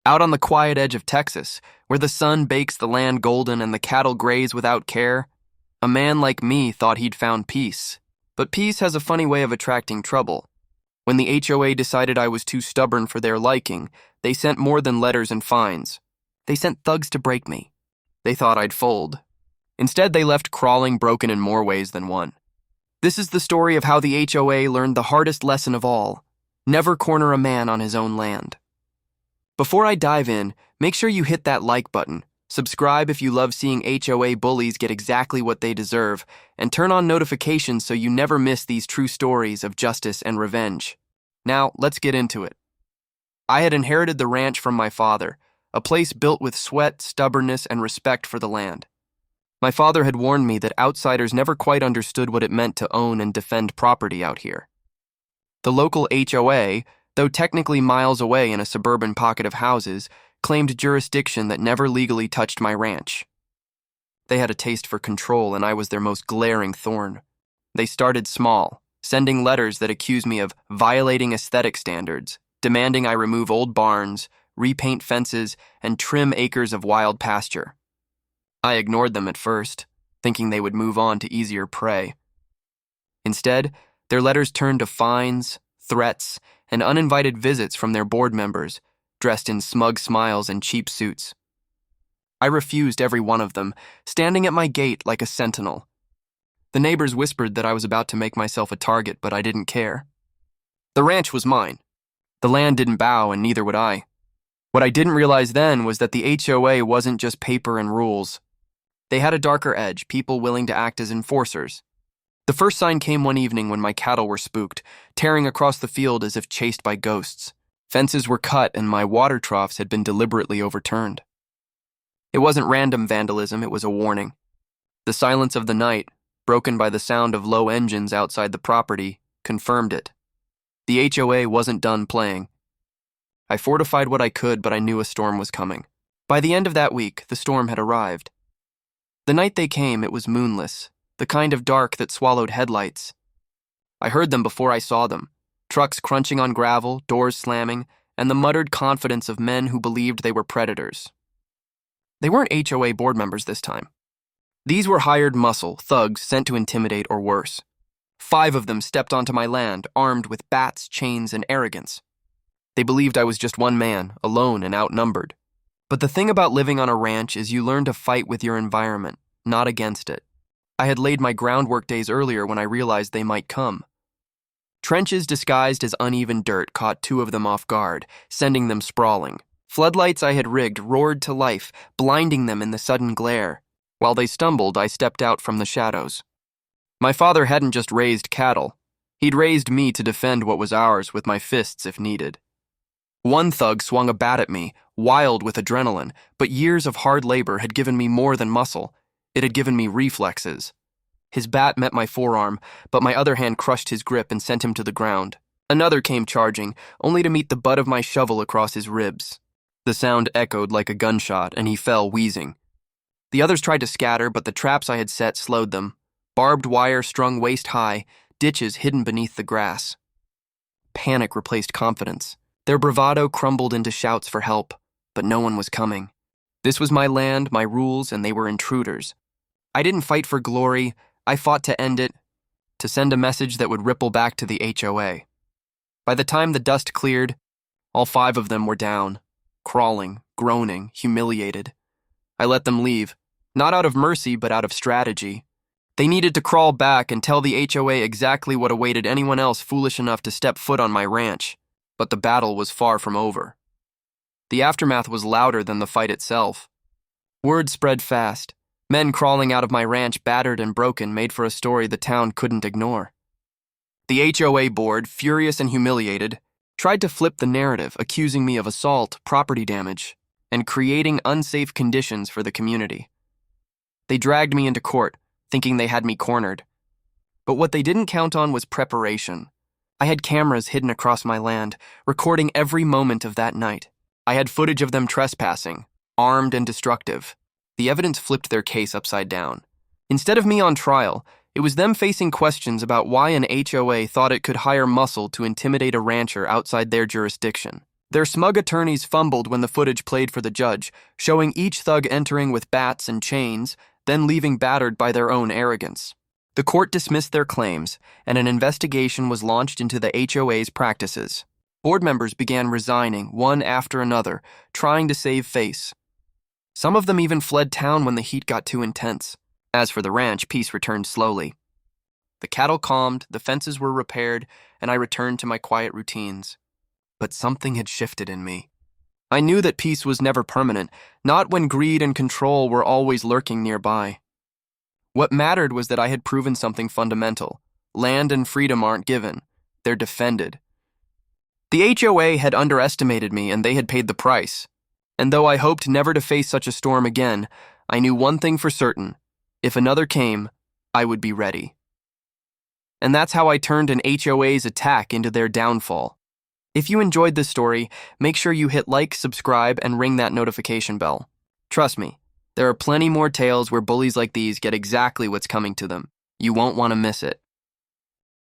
Out on the quiet edge of Texas, where the sun bakes the land golden and the cattle graze without care, a man like me thought he'd found peace. But peace has a funny way of attracting trouble. When the HOA decided I was too stubborn for their liking, they sent more than letters and fines. They sent thugs to break me. They thought I'd fold. Instead, they left crawling broken in more ways than one. This is the story of how the HOA learned the hardest lesson of all: never corner a man on his own land. Before I dive in, make sure you hit that like button, subscribe if you love seeing HOA bullies get exactly what they deserve, and turn on notifications so you never miss these true stories of justice and revenge. Now, let's get into it. I had inherited the ranch from my father, a place built with sweat, stubbornness, and respect for the land. My father had warned me that outsiders never quite understood what it meant to own and defend property out here. The local HOA, though technically miles away in a suburban pocket of houses, claimed jurisdiction that never legally touched my ranch. They had a taste for control, and I was their most glaring thorn. They started small, sending letters that accused me of violating aesthetic standards, demanding I remove old barns, repaint fences, and trim acres of wild pasture. I ignored them at first, thinking they would move on to easier prey. Instead, their letters turned to fines, threats, and uninvited visits from their board members, dressed in smug smiles and cheap suits. I refused every one of them, standing at my gate like a sentinel. The neighbors whispered that I was about to make myself a target, but I didn't care. The ranch was mine. The land didn't bow, and neither would I. What I didn't realize then was that the HOA wasn't just paper and rules. They had a darker edge, people willing to act as enforcers. The first sign came one evening when my cattle were spooked, tearing across the field as if chased by ghosts. Fences were cut and my water troughs had been deliberately overturned. It wasn't random vandalism, it was a warning. The silence of the night, broken by the sound of low engines outside the property, confirmed it. The HOA wasn't done playing. I fortified what I could, but I knew a storm was coming. By the end of that week, the storm had arrived. The night they came, it was moonless, the kind of dark that swallowed headlights. I heard them before I saw them, trucks crunching on gravel, doors slamming, and the muttered confidence of men who believed they were predators. They weren't HOA board members this time. These were hired muscle, thugs sent to intimidate or worse. 5 of them stepped onto my land, armed with bats, chains, and arrogance. They believed I was just one man, alone and outnumbered. But the thing about living on a ranch is you learn to fight with your environment, not against it. I had laid my groundwork days earlier when I realized they might come. Trenches disguised as uneven dirt caught 2 of them off guard, sending them sprawling. Floodlights I had rigged roared to life, blinding them in the sudden glare. While they stumbled, I stepped out from the shadows. My father hadn't just raised cattle. He'd raised me to defend what was ours with my fists if needed. One thug swung a bat at me, wild with adrenaline, but years of hard labor had given me more than muscle. It had given me reflexes. His bat met my forearm, but my other hand crushed his grip and sent him to the ground. Another came charging, only to meet the butt of my shovel across his ribs. The sound echoed like a gunshot, and he fell wheezing. The others tried to scatter, but the traps I had set slowed them. Barbed wire strung waist high, ditches hidden beneath the grass. Panic replaced confidence. Their bravado crumbled into shouts for help, but no one was coming. This was my land, my rules, and they were intruders. I didn't fight for glory, I fought to end it, to send a message that would ripple back to the HOA. By the time the dust cleared, all 5 of them were down, crawling, groaning, humiliated. I let them leave, not out of mercy, but out of strategy. They needed to crawl back and tell the HOA exactly what awaited anyone else foolish enough to step foot on my ranch. But the battle was far from over. The aftermath was louder than the fight itself. Word spread fast. Men crawling out of my ranch battered and broken made for a story the town couldn't ignore. The HOA board, furious and humiliated, tried to flip the narrative, accusing me of assault, property damage, and creating unsafe conditions for the community. They dragged me into court, thinking they had me cornered. But what they didn't count on was preparation. I had cameras hidden across my land, recording every moment of that night. I had footage of them trespassing, armed and destructive. The evidence flipped their case upside down. Instead of me on trial, it was them facing questions about why an HOA thought it could hire muscle to intimidate a rancher outside their jurisdiction. Their smug attorneys fumbled when the footage played for the judge, showing each thug entering with bats and chains, then leaving battered by their own arrogance. The court dismissed their claims, and an investigation was launched into the HOA's practices. Board members began resigning, one after another, trying to save face. Some of them even fled town when the heat got too intense. As for the ranch, peace returned slowly. The cattle calmed, the fences were repaired, and I returned to my quiet routines. But something had shifted in me. I knew that peace was never permanent, not when greed and control were always lurking nearby. What mattered was that I had proven something fundamental. Land and freedom aren't given, they're defended. The HOA had underestimated me, and they had paid the price. And though I hoped never to face such a storm again, I knew one thing for certain. If another came, I would be ready. And that's how I turned an HOA's attack into their downfall. If you enjoyed this story, make sure you hit like, subscribe, and ring that notification bell. Trust me, there are plenty more tales where bullies like these get exactly what's coming to them. You won't want to miss it.